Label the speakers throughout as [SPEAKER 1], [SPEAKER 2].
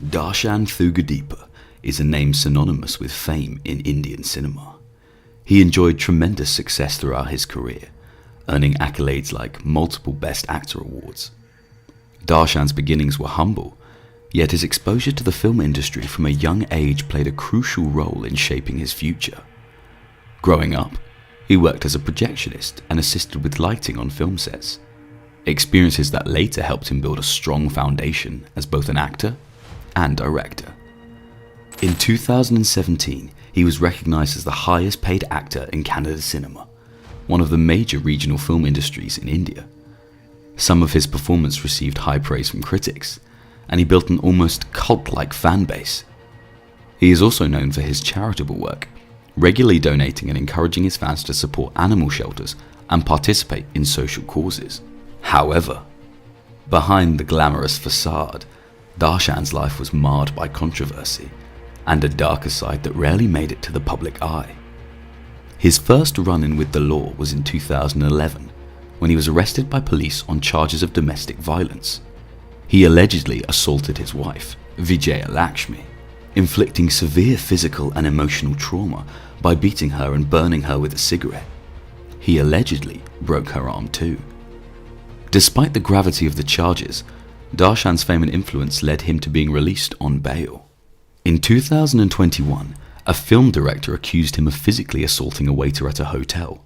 [SPEAKER 1] Darshan Thugadeepa is a name synonymous with fame in Indian cinema. He enjoyed tremendous success throughout his career, earning accolades like multiple Best Actor awards. Darshan's beginnings were humble, yet his exposure to the film industry from a young age played a crucial role in shaping his future. Growing up, he worked as a projectionist and assisted with lighting on film sets, experiences that later helped him build a strong foundation as both an actor and director. In 2017, he was recognised as the highest paid actor in Kannada cinema, one of the major regional film industries in India. Some of his performance received high praise from critics, and he built an almost cult-like fan base. He is also known for his charitable work, regularly donating and encouraging his fans to support animal shelters and participate in social causes. However, behind the glamorous facade, Darshan's life was marred by controversy and a darker side that rarely made it to the public eye. His first run-in with the law was in 2011, when he was arrested by police on charges of domestic violence. He allegedly assaulted his wife, Vijaya Lakshmi, inflicting severe physical and emotional trauma by beating her and burning her with a cigarette. He allegedly broke her arm too. Despite the gravity of the charges, Darshan's fame and influence led him to being released on bail. In 2021, a film director accused him of physically assaulting a waiter at a hotel.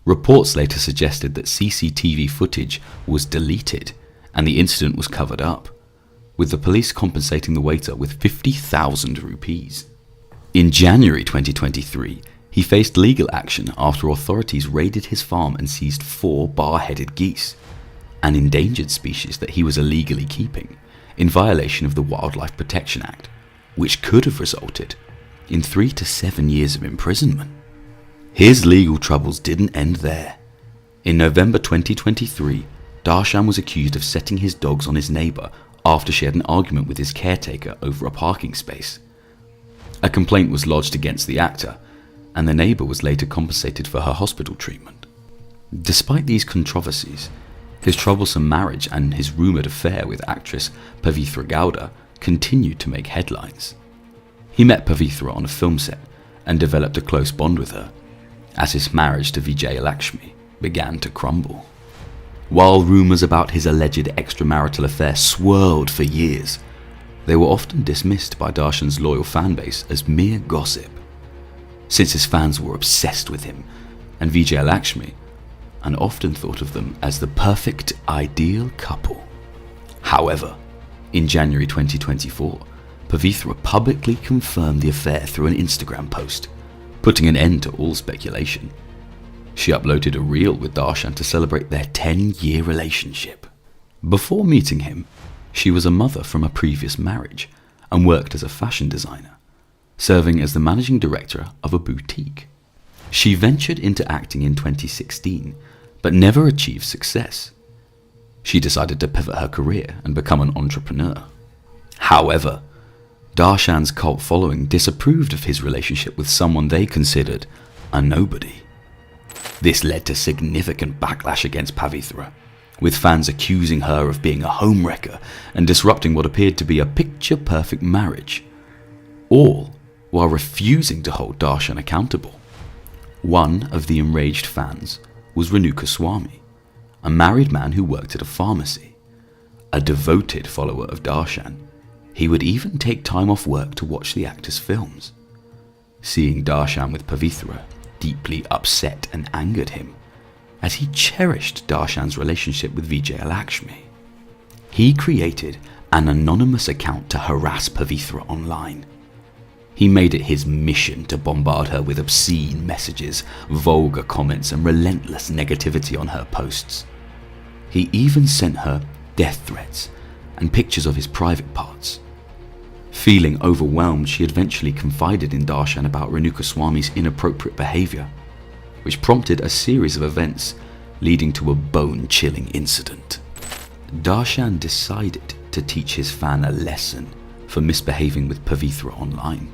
[SPEAKER 1] Reports later suggested that CCTV footage was deleted and the incident was covered up, with the police compensating the waiter with 50,000 rupees. In January 2023, he faced legal action after authorities raided his farm and seized 4 bar-headed geese, an endangered species that he was illegally keeping, in violation of the Wildlife Protection Act, which could have resulted in 3 to 7 years of imprisonment. His legal troubles didn't end there. In November 2023, Darshan was accused of setting his dogs on his neighbour after she had an argument with his caretaker over a parking space. A complaint was lodged against the actor, and the neighbour was later compensated for her hospital treatment. Despite these controversies, his troublesome marriage and his rumoured affair with actress Pavitra Gowda continued to make headlines. He met Pavitra on a film set and developed a close bond with her, as his marriage to Vijaya Lakshmi began to crumble. While rumours about his alleged extramarital affair swirled for years, they were often dismissed by Darshan's loyal fanbase as mere gossip, since his fans were obsessed with him and Vijaya Lakshmi, and often thought of them as the perfect, ideal couple. However, in January 2024, Pavitra publicly confirmed the affair through an Instagram post, putting an end to all speculation. She uploaded a reel with Darshan to celebrate their 10-year relationship. Before meeting him, she was a mother from a previous marriage and worked as a fashion designer, serving as the managing director of a boutique. She ventured into acting in 2016, but never achieved success. She decided to pivot her career and become an entrepreneur. However, Darshan's cult following disapproved of his relationship with someone they considered a nobody. This led to significant backlash against Pavitra, with fans accusing her of being a homewrecker and disrupting what appeared to be a picture-perfect marriage, all while refusing to hold Darshan accountable. One of the enraged fans was Renuka Swami, a married man who worked at a pharmacy. A devoted follower of Darshan, he would even take time off work to watch the actor's films. Seeing Darshan with Pavitra deeply upset and angered him, as he cherished Darshan's relationship with Vijaya Lakshmi. He created an anonymous account to harass Pavitra online. He made it his mission to bombard her with obscene messages, vulgar comments, and relentless negativity on her posts. He even sent her death threats and pictures of his private parts. Feeling overwhelmed, she eventually confided in Darshan about Renuka Swami's inappropriate behaviour, which prompted a series of events leading to a bone-chilling incident. Darshan decided to teach his fan a lesson for misbehaving with Pavitra online.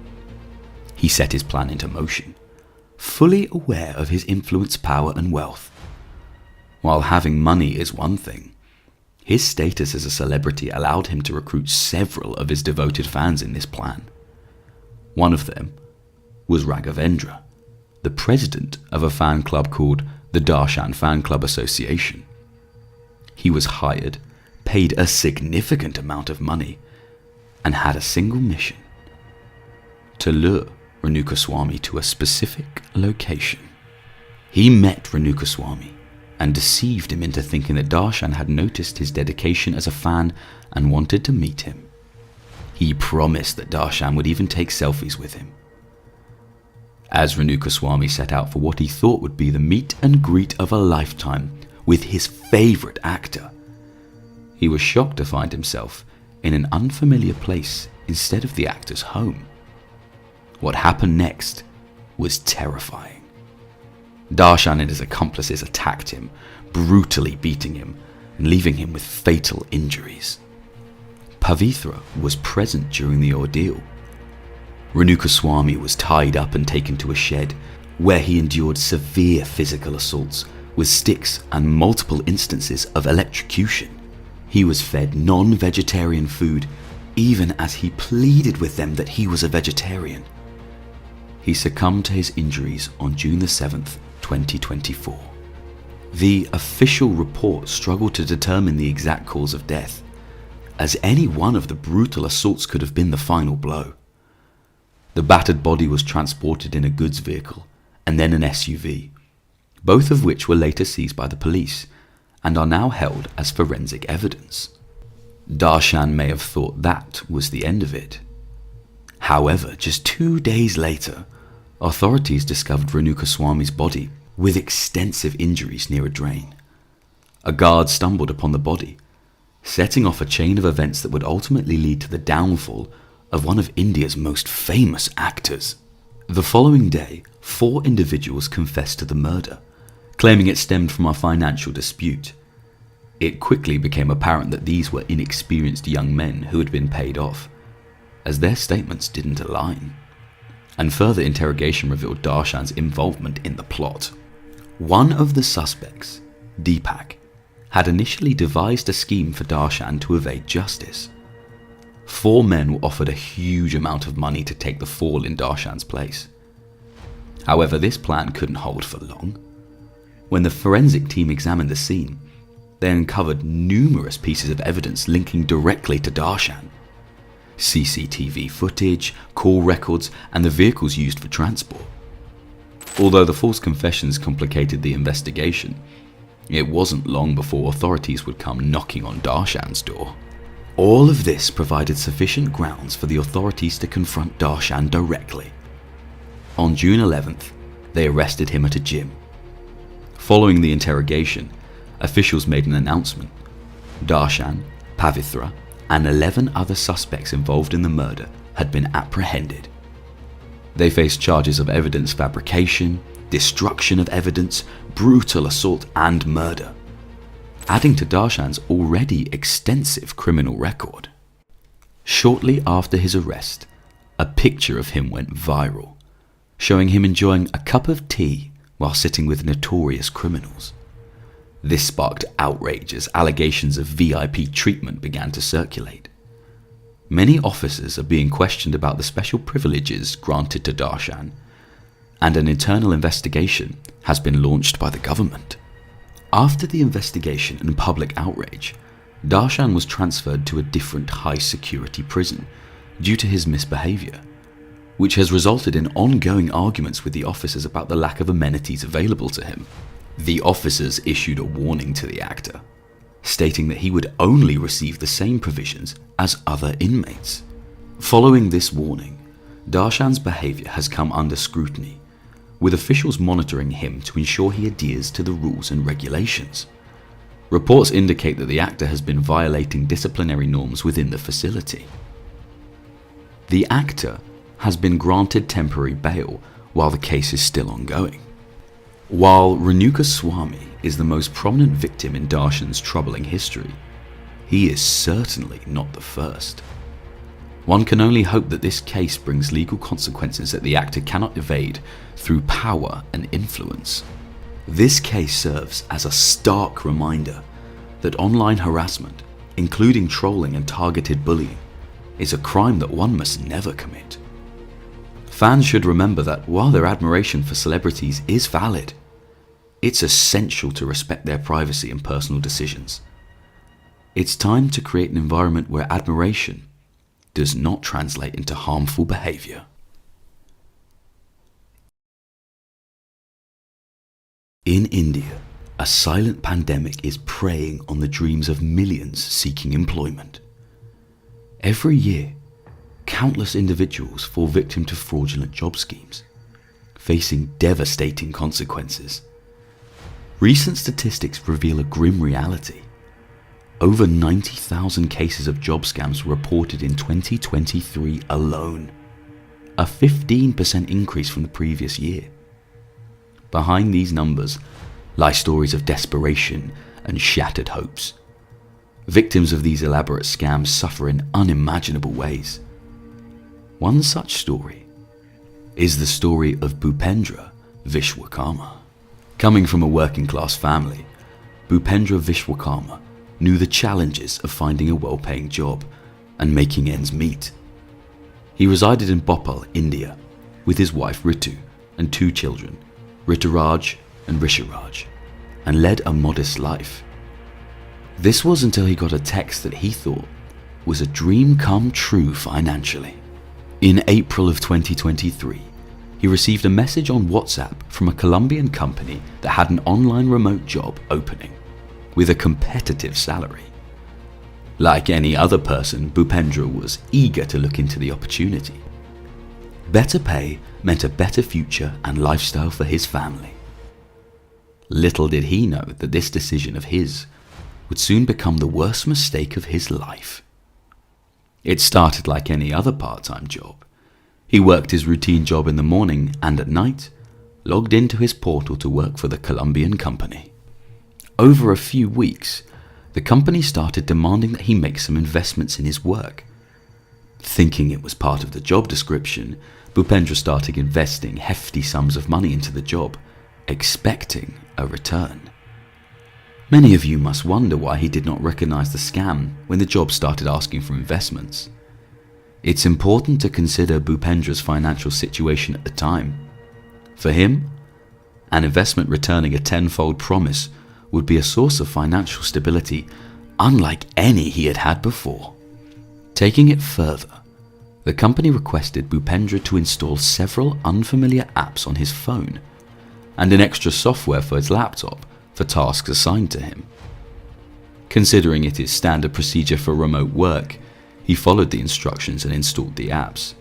[SPEAKER 1] He set his plan into motion, fully aware of his influence, power and wealth. While having money is one thing, His status as a celebrity allowed him to recruit several of his devoted fans in this plan. One of them was Raghavendra, the president of a fan club called the Darshan Fan Club Association. He was hired, paid a significant amount of money, and had a single mission: to lure Renukaswamy to a specific location. He met Renukaswamy and deceived him into thinking that Darshan had noticed his dedication as a fan and wanted to meet him. He promised that Darshan would even take selfies with him. As Renukaswamy set out for what he thought would be the meet and greet of a lifetime with his favourite actor, he was shocked to find himself in an unfamiliar place instead of the actor's home. What happened next was terrifying. Darshan and his accomplices attacked him, brutally beating him and leaving him with fatal injuries. Pavitra was present during the ordeal. Renukaswamy was tied up and taken to a shed, where he endured severe physical assaults with sticks and multiple instances of electrocution. He was fed non-vegetarian food, even as he pleaded with them that he was a vegetarian. He succumbed to his injuries on June the 7th, 2024. The official report struggled to determine the exact cause of death, as any one of the brutal assaults could have been the final blow. The battered body was transported in a goods vehicle and then an SUV, both of which were later seized by the police and are now held as forensic evidence. Darshan may have thought that was the end of it. However, just 2 days later, authorities discovered Renukaswamy's body with extensive injuries near a drain. A guard stumbled upon the body, setting off a chain of events that would ultimately lead to the downfall of one of India's most famous actors. The following day, 4 individuals confessed to the murder, claiming it stemmed from a financial dispute. It quickly became apparent that these were inexperienced young men who had been paid off, as their statements didn't align. And further interrogation revealed Darshan's involvement in the plot. One of the suspects, Deepak, had initially devised a scheme for Darshan to evade justice. 4 men were offered a huge amount of money to take the fall in Darshan's place. However, this plan couldn't hold for long. When the forensic team examined the scene, they uncovered numerous pieces of evidence linking directly to Darshan. CCTV footage, call records, and the vehicles used for transport. Although the false confessions complicated the investigation, it wasn't long before authorities would come knocking on Darshan's door. All of this provided sufficient grounds for the authorities to confront Darshan directly. On June 11th, they arrested him at a gym. Following the interrogation, officials made an announcement. Darshan, Pavitra, and 11 other suspects involved in the murder had been apprehended. They faced charges of evidence fabrication, destruction of evidence, brutal assault, and murder, adding to Darshan's already extensive criminal record. Shortly after his arrest, a picture of him went viral, showing him enjoying a cup of tea while sitting with notorious criminals. This sparked outrage as allegations of VIP treatment began to circulate. Many officers are being questioned about the special privileges granted to Darshan, and an internal investigation has been launched by the government. After the investigation and public outrage, Darshan was transferred to a different high-security prison due to his misbehaviour, which has resulted in ongoing arguments with the officers about the lack of amenities available to him. The officers issued a warning to the actor, stating that he would only receive the same provisions as other inmates. Following this warning, Darshan's behaviour has come under scrutiny, with officials monitoring him to ensure he adheres to the rules and regulations. Reports indicate that the actor has been violating disciplinary norms within the facility. The actor has been granted temporary bail while the case is still ongoing. While Renukaswamy is the most prominent victim in Darshan's troubling history, he is certainly not the first. One can only hope that this case brings legal consequences that the actor cannot evade through power and influence. This case serves as a stark reminder that online harassment, including trolling and targeted bullying, is a crime that one must never commit. Fans should remember that while their admiration for celebrities is valid, it's essential to respect their privacy and personal decisions. It's time to create an environment where admiration does not translate into harmful behavior. In India, a silent pandemic is preying on the dreams of millions seeking employment. Every year, countless individuals fall victim to fraudulent job schemes, facing devastating consequences. Recent statistics reveal a grim reality. Over 90,000 cases of job scams were reported in 2023 alone, a 15% increase from the previous year. Behind these numbers lie stories of desperation and shattered hopes. Victims of these elaborate scams suffer in unimaginable ways. One such story is the story of Bhupendra Vishwakarma. Coming from a working-class family, Bhupendra Vishwakarma knew the challenges of finding a well-paying job and making ends meet. He resided in Bhopal, India, with his wife Ritu and 2 children, Rituraj and Risharaj, and led a modest life. This was until he got a text that he thought was a dream come true financially. In April of 2023, he received a message on WhatsApp from a Colombian company that had an online remote job opening with a competitive salary. Like any other person, Bhupendra was eager to look into the opportunity. Better pay meant a better future and lifestyle for his family. Little did he know that this decision of his would soon become the worst mistake of his life. It started like any other part-time job. He worked his routine job in the morning and at night logged into his portal to work for the Colombian company. Over a few weeks, the company started demanding that he make some investments in his work. Thinking it was part of the job description, Bhupendra started investing hefty sums of money into the job, expecting a return. Many of you must wonder why he did not recognize the scam when the job started asking for investments. It's important to consider Bhupendra's financial situation at the time. For him, an investment returning a 10-fold promise would be a source of financial stability unlike any he had had before. Taking it further, the company requested Bhupendra to install several unfamiliar apps on his phone and an extra software for his laptop for tasks assigned to him. Considering it is standard procedure for remote work, he followed the instructions and installed the apps.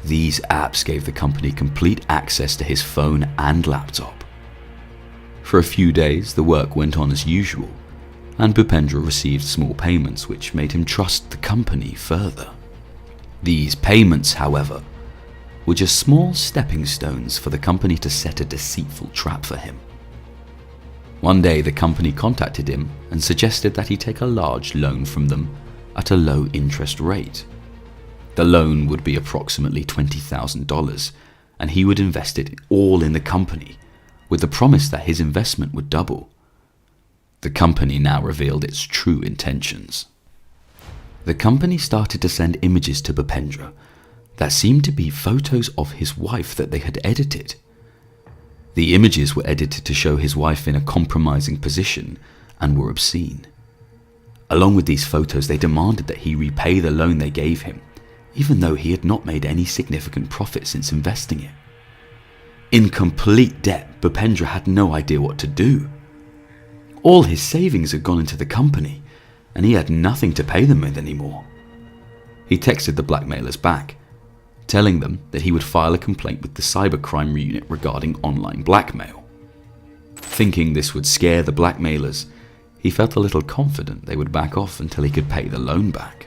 [SPEAKER 1] These apps gave the company complete access to his phone and laptop. For a few days, the work went on as usual, and Bhupendra received small payments which made him trust the company further. These payments, however, were just small stepping stones for the company to set a deceitful trap for him. One day, the company contacted him and suggested that he take a large loan from them at a low interest rate. The loan would be approximately $20,000, and he would invest it all in the company with the promise that his investment would double. The company now revealed its true intentions. The company started to send images to Bhupendra that seemed to be photos of his wife that they had edited. The images were edited to show his wife in a compromising position and were obscene. Along with these photos, they demanded that he repay the loan they gave him, even though he had not made any significant profit since investing it. In complete debt, Bhupendra had no idea what to do. All his savings had gone into the company, and he had nothing to pay them with anymore. He texted the blackmailers back, telling them that he would file a complaint with the cybercrime unit regarding online blackmail. Thinking this would scare the blackmailers, he felt a little confident they would back off until he could pay the loan back.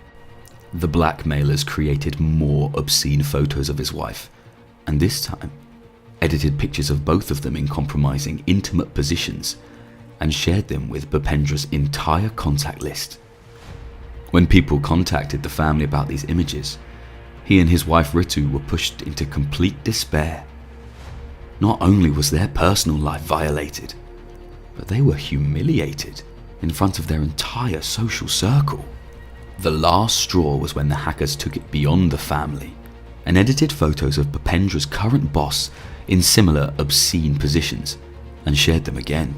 [SPEAKER 1] The blackmailers created more obscene photos of his wife, and this time edited pictures of both of them in compromising intimate positions and shared them with Bhupendra's entire contact list. When people contacted the family about these images, he and his wife Ritu were pushed into complete despair. Not only was their personal life violated, but they were humiliated in front of their entire social circle. The last straw was when the hackers took it beyond the family and edited photos of Bhupendra's current boss in similar obscene positions and shared them again.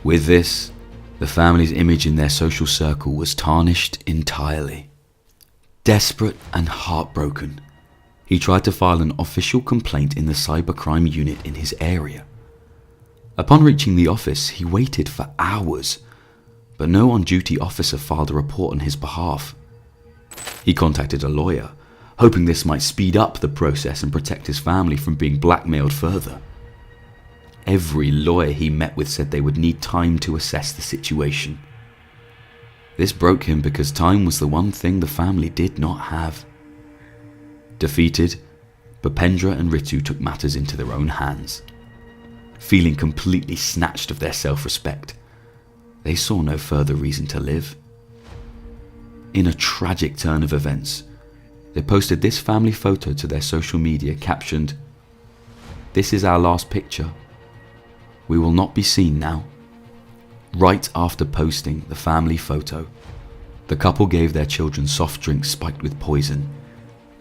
[SPEAKER 1] With this, the family's image in their social circle was tarnished entirely. Desperate and heartbroken, he tried to file an official complaint in the cybercrime unit in his area. Upon reaching the office, he waited for hours, but no on-duty officer filed a report on his behalf. He contacted a lawyer, hoping this might speed up the process and protect his family from being blackmailed further. Every lawyer he met with said they would need time to assess the situation. This broke him because time was the one thing the family did not have. Defeated, Bhupendra and Ritu took matters into their own hands. Feeling completely snatched of their self-respect, they saw no further reason to live. In a tragic turn of events, they posted this family photo to their social media captioned, "This is our last picture. We will not be seen now." Right after posting the family photo, the couple gave their children soft drinks spiked with poison,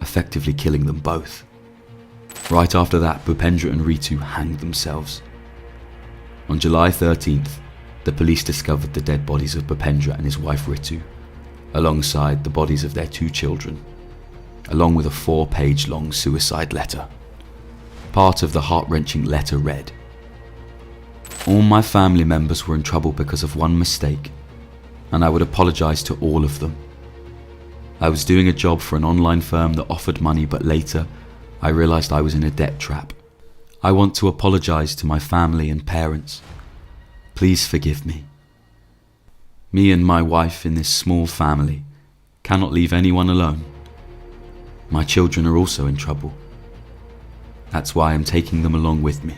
[SPEAKER 1] effectively killing them both. Right after that, Bhupendra and Ritu hanged themselves. On July 13th, the police discovered the dead bodies of Bhupendra and his wife Ritu, alongside the bodies of their 2 children, along with a 4-page long suicide letter. Part of the heart-wrenching letter read, "All my family members were in trouble because of one mistake, and I would apologize to all of them. I was doing a job for an online firm that offered money, but later I realized I was in a debt trap. I want to apologize to my family and parents. Please forgive me. Me and my wife in this small family cannot leave anyone alone. My children are also in trouble. That's why I'm taking them along with me.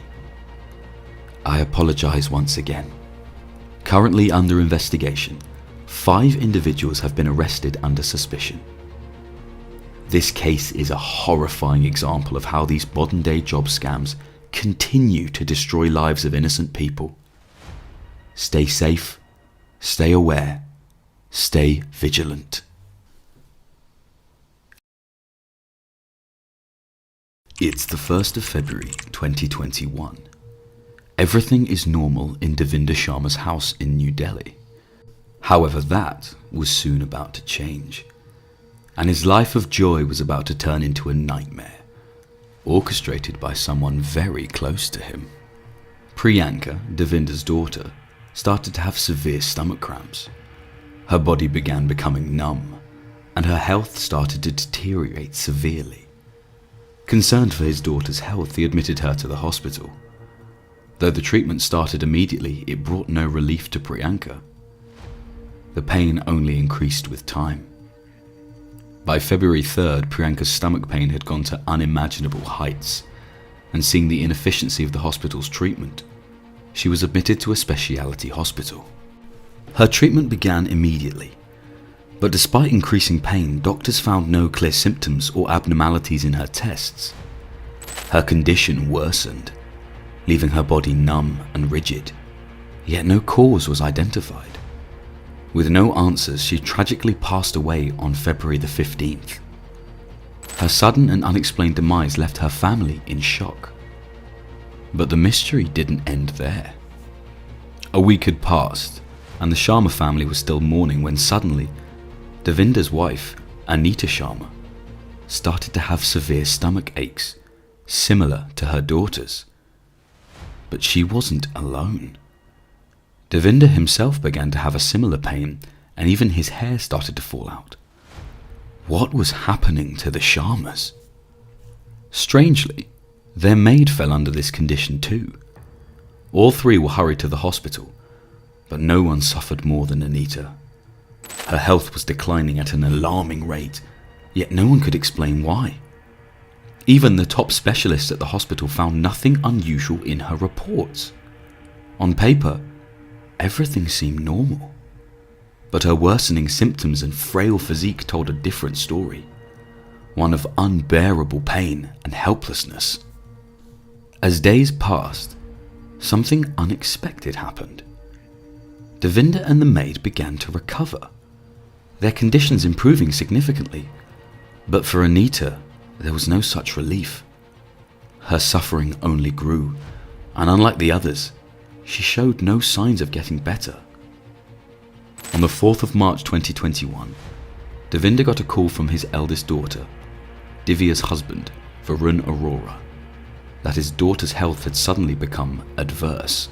[SPEAKER 1] I apologize once again." Currently under investigation, 5 individuals have been arrested under suspicion. This case is a horrifying example of how these modern-day job scams continue to destroy lives of innocent people. Stay safe, stay aware, stay vigilant. It's the 1st of February 2021. Everything is normal in Devinder Sharma's house in New Delhi. However, that was soon about to change, and his life of joy was about to turn into a nightmare, orchestrated by someone very close to him. Priyanka, Devinder's daughter, started to have severe stomach cramps. Her body began becoming numb, and her health started to deteriorate severely. Concerned for his daughter's health, he admitted her to the hospital. Though the treatment started immediately, it brought no relief to Priyanka. The pain only increased with time. By February 3rd, Priyanka's stomach pain had gone to unimaginable heights, and seeing the inefficiency of the hospital's treatment, she was admitted to a specialty hospital. Her treatment began immediately, but despite increasing pain, doctors found no clear symptoms or abnormalities in her tests. Her condition worsened, leaving her body numb and rigid, yet no cause was identified. With no answers, she tragically passed away on February the 15th. Her sudden and unexplained demise left her family in shock. But the mystery didn't end there. A week had passed, and the Sharma family was still mourning when suddenly, Devinder's wife, Anita Sharma, started to have severe stomach aches, similar to her daughter's. But she wasn't alone. Devinder himself began to have a similar pain, and even his hair started to fall out. What was happening to the Sharmas? Strangely, their maid fell under this condition too. All 3 were hurried to the hospital, but no one suffered more than Anita. Her health was declining at an alarming rate, yet no one could explain why. Even the top specialists at the hospital found nothing unusual in her reports. On paper, everything seemed normal, but her worsening symptoms and frail physique told a different story, one of unbearable pain and helplessness. As days passed, something unexpected happened. Devinder and the maid began to recover, their conditions improving significantly. But for Anita, there was no such relief. Her suffering only grew, and unlike the others, she showed no signs of getting better. On the 4th of March 2021, Devinder got a call from his eldest daughter, Divya's husband, Varun Arora, that his daughter's health had suddenly become adverse.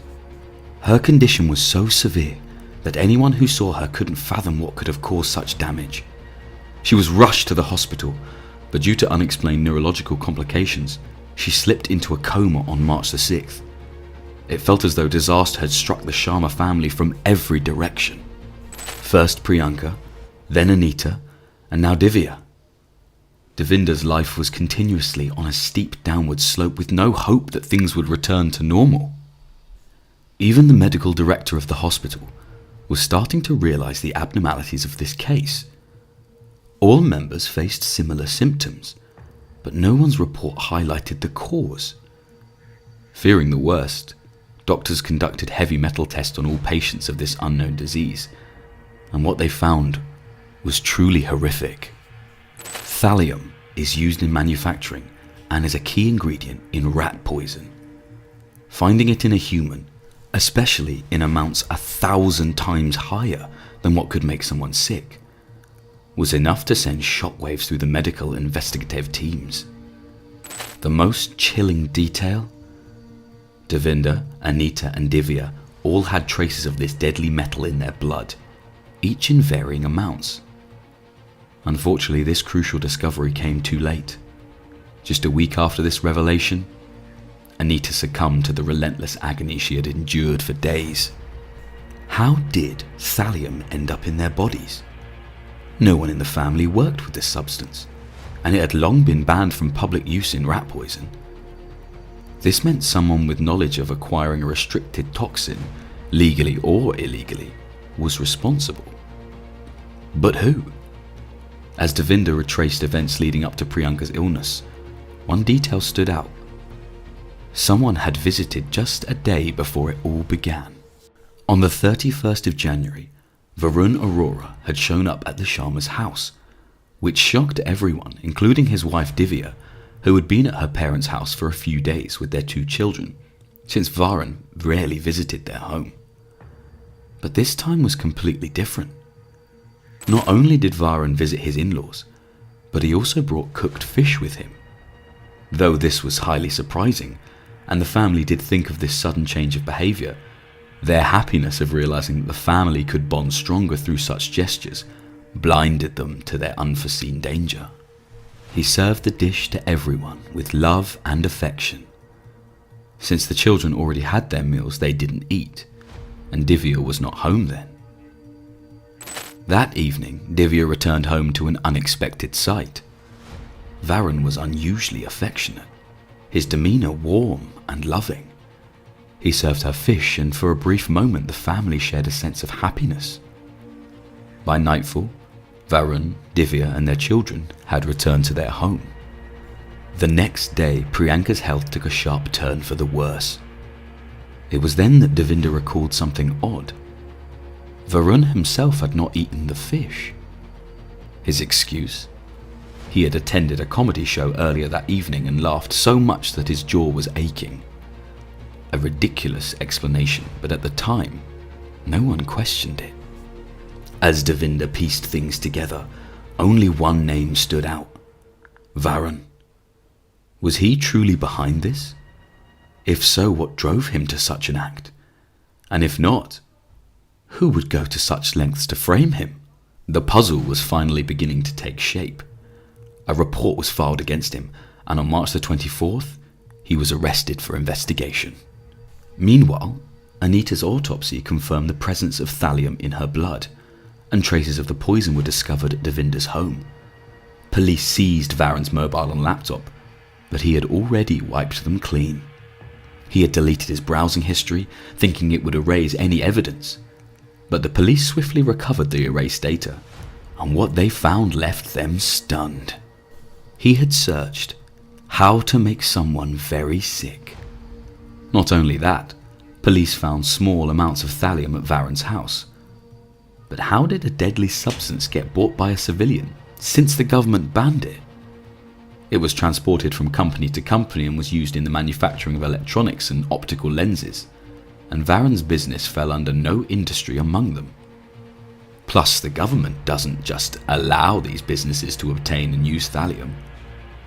[SPEAKER 1] Her condition was so severe that anyone who saw her couldn't fathom what could have caused such damage. She was rushed to the hospital, but due to unexplained neurological complications, she slipped into a coma on March the 6th. It felt as though disaster had struck the Sharma family from every direction. First Priyanka, then Anita, and now Divya. Devinder's life was continuously on a steep downward slope with no hope that things would return to normal. Even the medical director of the hospital was starting to realize the abnormalities of this case. All members faced similar symptoms, but no one's report highlighted the cause. Fearing the worst, doctors conducted heavy metal tests on all patients of this unknown disease, and what they found was truly horrific. Thallium is used in manufacturing and is a key ingredient in rat poison. Finding it in a human, especially in amounts 1,000 times higher than what could make someone sick, was enough to send shockwaves through the medical investigative teams. The most chilling detail? Devinder, Anita and Divya all had traces of this deadly metal in their blood, each in varying amounts. Unfortunately, this crucial discovery came too late. Just a week after this revelation, Anita succumbed to the relentless agony she had endured for days. How did thallium end up in their bodies? No one in the family worked with this substance, and it had long been banned from public use in rat poison. This meant someone with knowledge of acquiring a restricted toxin, legally or illegally, was responsible. But who? As Devinder retraced events leading up to Priyanka's illness, one detail stood out. Someone had visited just a day before it all began. On the 31st of January, Varun Arora had shown up at the Sharma's house, which shocked everyone, including his wife Divya, who had been at her parents' house for a few days with their 2 children, since Varun rarely visited their home. But this time was completely different. Not only did Varun visit his in-laws, but he also brought cooked fish with him. Though this was highly surprising, and the family did think of this sudden change of behaviour, their happiness of realising that the family could bond stronger through such gestures blinded them to their unforeseen danger. He served the dish to everyone with love and affection. Since the children already had their meals, they didn't eat, and Divya was not home then. That evening, Divya returned home to an unexpected sight. Varun was unusually affectionate, his demeanour warm and loving. He served her fish, and for a brief moment the family shared a sense of happiness. By nightfall, Varun, Divya and their children had returned to their home. The next day, Priyanka's health took a sharp turn for the worse. It was then that Devinder recalled something odd. Varun himself had not eaten the fish. His excuse? He had attended a comedy show earlier that evening and laughed so much that his jaw was aching. A ridiculous explanation, but at the time, no one questioned it. As Devinder pieced things together, only one name stood out: Varun. Was he truly behind this? If so, what drove him to such an act? And if not, who would go to such lengths to frame him? The puzzle was finally beginning to take shape. A report was filed against him, and on March the 24th, he was arrested for investigation. Meanwhile, Anita's autopsy confirmed the presence of thallium in her blood, and traces of the poison were discovered at Devinder's home. Police seized Varun's mobile and laptop, but he had already wiped them clean. He had deleted his browsing history, thinking it would erase any evidence. But the police swiftly recovered the erased data, and what they found left them stunned. He had searched how to make someone very sick. Not only that, Police found small amounts of thallium at Varen's house. But how did a deadly substance get bought by a civilian, since the government banned it? It was transported from company to company and was used in the manufacturing of electronics and optical lenses, and Varen's business fell under no industry among them. Plus, the government doesn't just allow these businesses to obtain and use thallium.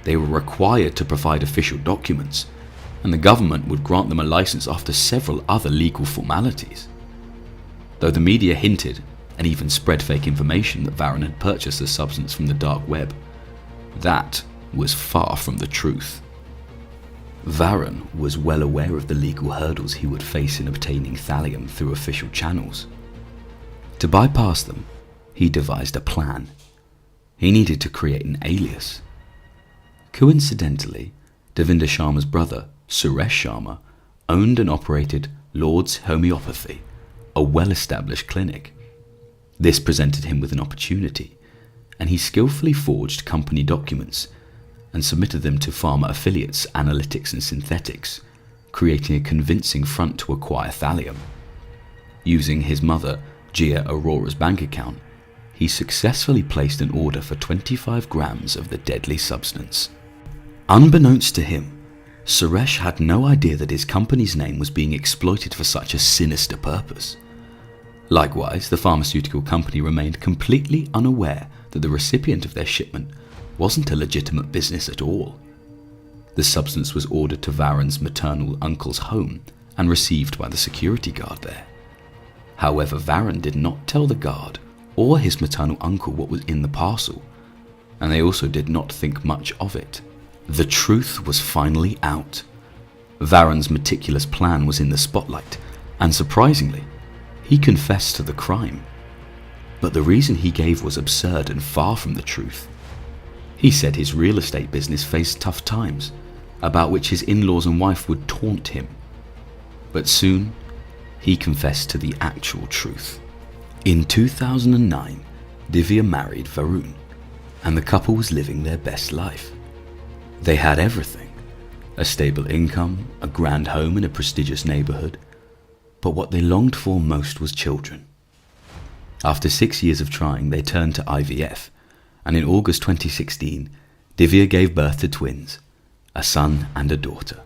[SPEAKER 1] They were required to provide official documents, and the government would grant them a license after several other legal formalities. Though the media hinted and even spread fake information that Varen had purchased the substance from the dark web, that was far from the truth. Varen was well aware of the legal hurdles he would face in obtaining thallium through official channels. To bypass them, he devised a plan. He needed to create an alias. Coincidentally, Devinder Sharma's brother, Suresh Sharma, owned and operated Lord's Homeopathy, a well-established clinic. This presented him with an opportunity, and he skillfully forged company documents and submitted them to pharma affiliates Analytics and Synthetics, creating a convincing front to acquire thallium. Using his mother, Gia Aurora's bank account, he successfully placed an order for 25 grams of the deadly substance. Unbeknownst to him, Suresh had no idea that his company's name was being exploited for such a sinister purpose. Likewise, the pharmaceutical company remained completely unaware that the recipient of their shipment wasn't a legitimate business at all. The substance was ordered to Varen's maternal uncle's home and received by the security guard there. However, Varen did not tell the guard or his maternal uncle what was in the parcel, and they also did not think much of it. The truth was finally out. Varen's meticulous plan was in the spotlight, and surprisingly, he confessed to the crime. But the reason he gave was absurd and far from the truth. He said his real estate business faced tough times, about which his in-laws and wife would taunt him. But soon, he confessed to the actual truth. In 2009, Divya married Varun, and the couple was living their best life. They had everything: a stable income, a grand home in a prestigious neighborhood, but what they longed for most was children. After 6 years of trying, they turned to IVF, and in August 2016, Divya gave birth to twins, a son and a daughter.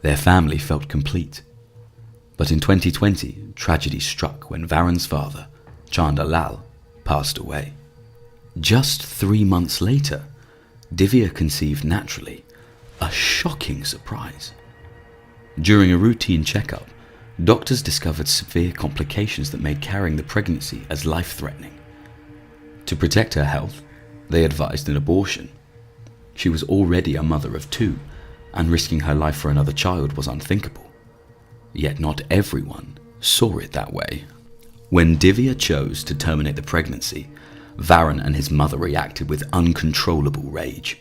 [SPEAKER 1] Their family felt complete. But in 2020, tragedy struck when Varen's father, Chanda Lal, passed away. Just 3 months later, Divya conceived naturally, a shocking surprise. During a routine checkup, doctors discovered severe complications that made carrying the pregnancy as life-threatening. To protect her health, they advised an abortion. She was already a mother of 2, and risking her life for another child was unthinkable. Yet not everyone saw it that way. When Divya chose to terminate the pregnancy, Varen and his mother reacted with uncontrollable rage.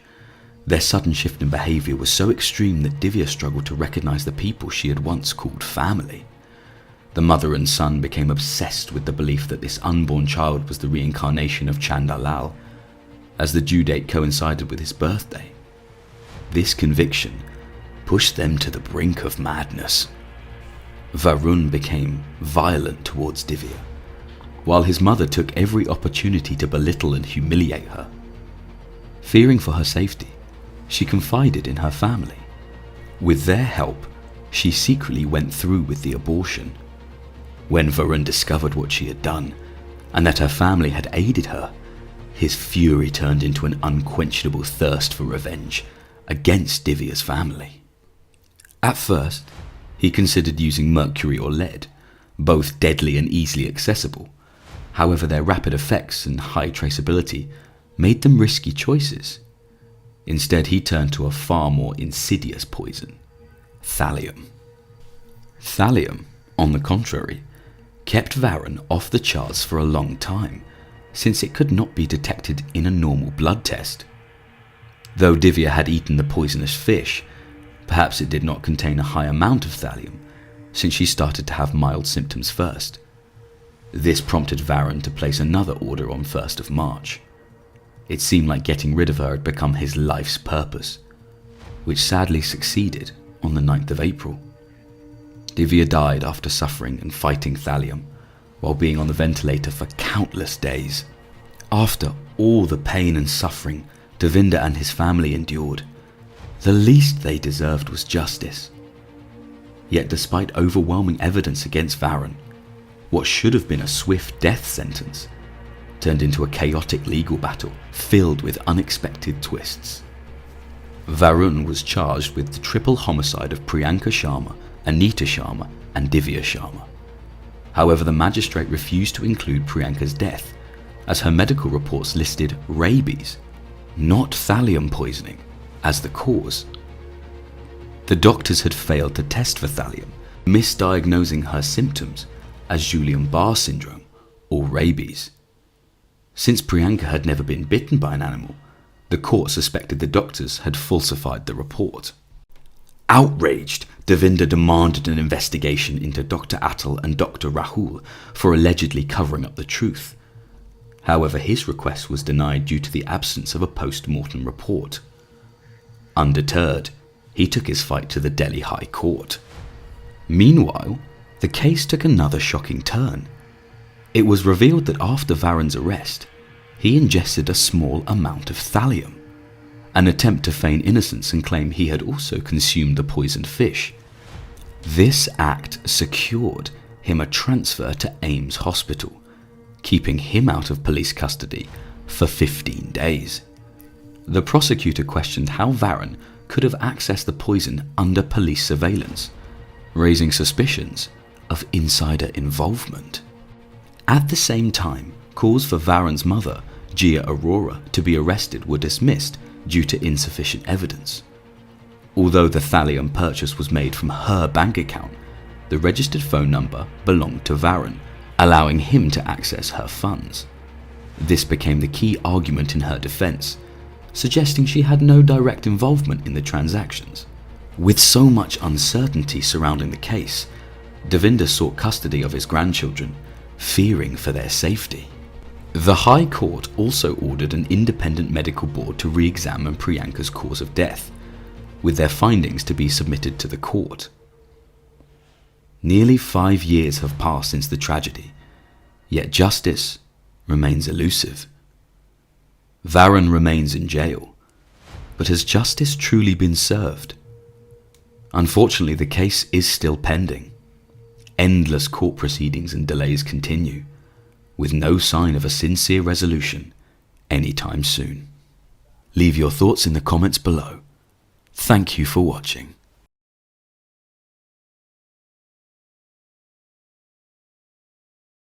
[SPEAKER 1] Their sudden shift in behavior was so extreme that Divya struggled to recognize the people she had once called family. The mother and son became obsessed with the belief that this unborn child was the reincarnation of Chanda Lal, as the due date coincided with his birthday. This conviction pushed them to the brink of madness. Varun became violent towards Divya, while his mother took every opportunity to belittle and humiliate her. Fearing for her safety, she confided in her family. With their help, she secretly went through with the abortion. When Varun discovered what she had done, and that her family had aided her, his fury turned into an unquenchable thirst for revenge against Divya's family. At first, he considered using mercury or lead, both deadly and easily accessible. However, their rapid effects and high traceability made them risky choices. Instead, he turned to a far more insidious poison: thallium. Thallium, on the contrary, kept Varen off the charts for a long time, since it could not be detected in a normal blood test. Though Divya had eaten the poisonous fish, perhaps it did not contain a high amount of thallium, since she started to have mild symptoms first. This prompted Varen to place another order on 1st of March. It seemed like getting rid of her had become his life's purpose, which sadly succeeded on the 9th of April. Divya died after suffering and fighting thallium, while being on the ventilator for countless days. After all the pain and suffering Devinder and his family endured, the least they deserved was justice. Yet despite overwhelming evidence against Varun, what should have been a swift death sentence turned into a chaotic legal battle filled with unexpected twists. Varun was charged with the triple homicide of Priyanka Sharma, Anita Sharma and Divya Sharma. However, the magistrate refused to include Priyanka's death, as her medical reports listed rabies, not thallium poisoning, as the cause. The doctors had failed to test for thallium, misdiagnosing her symptoms as Guillain-Barré syndrome or rabies. Since Priyanka had never been bitten by an animal, the court suspected the doctors had falsified the report. Outraged, Devinder demanded an investigation into Dr. Atal and Dr. Rahul for allegedly covering up the truth. However, his request was denied due to the absence of a post-mortem report. Undeterred, he took his fight to the Delhi High Court. Meanwhile, the case took another shocking turn. It was revealed that after Varun's arrest, he ingested a small amount of thallium, an attempt to feign innocence and claim he had also consumed the poisoned fish. This act secured him a transfer to Ames Hospital, keeping him out of police custody for 15 days. The prosecutor questioned how Varun could have accessed the poison under police surveillance, raising suspicions of insider involvement. At the same time, calls for Varun's mother, Jia Arora, to be arrested were dismissed due to insufficient evidence. Although the thallium purchase was made from her bank account, the registered phone number belonged to Varun, allowing him to access her funds. This became the key argument in her defense, suggesting she had no direct involvement in the transactions. With so much uncertainty surrounding the case, Devinder sought custody of his grandchildren, fearing for their safety. The High Court also ordered an independent medical board to re-examine Priyanka's cause of death, with their findings to be submitted to the court. Nearly 5 years have passed since the tragedy, yet justice remains elusive. Varun remains in jail, but has justice truly been served? Unfortunately, the case is still pending. Endless court proceedings and delays continue, with no sign of a sincere resolution anytime soon. Leave your thoughts in the comments below. Thank you for watching.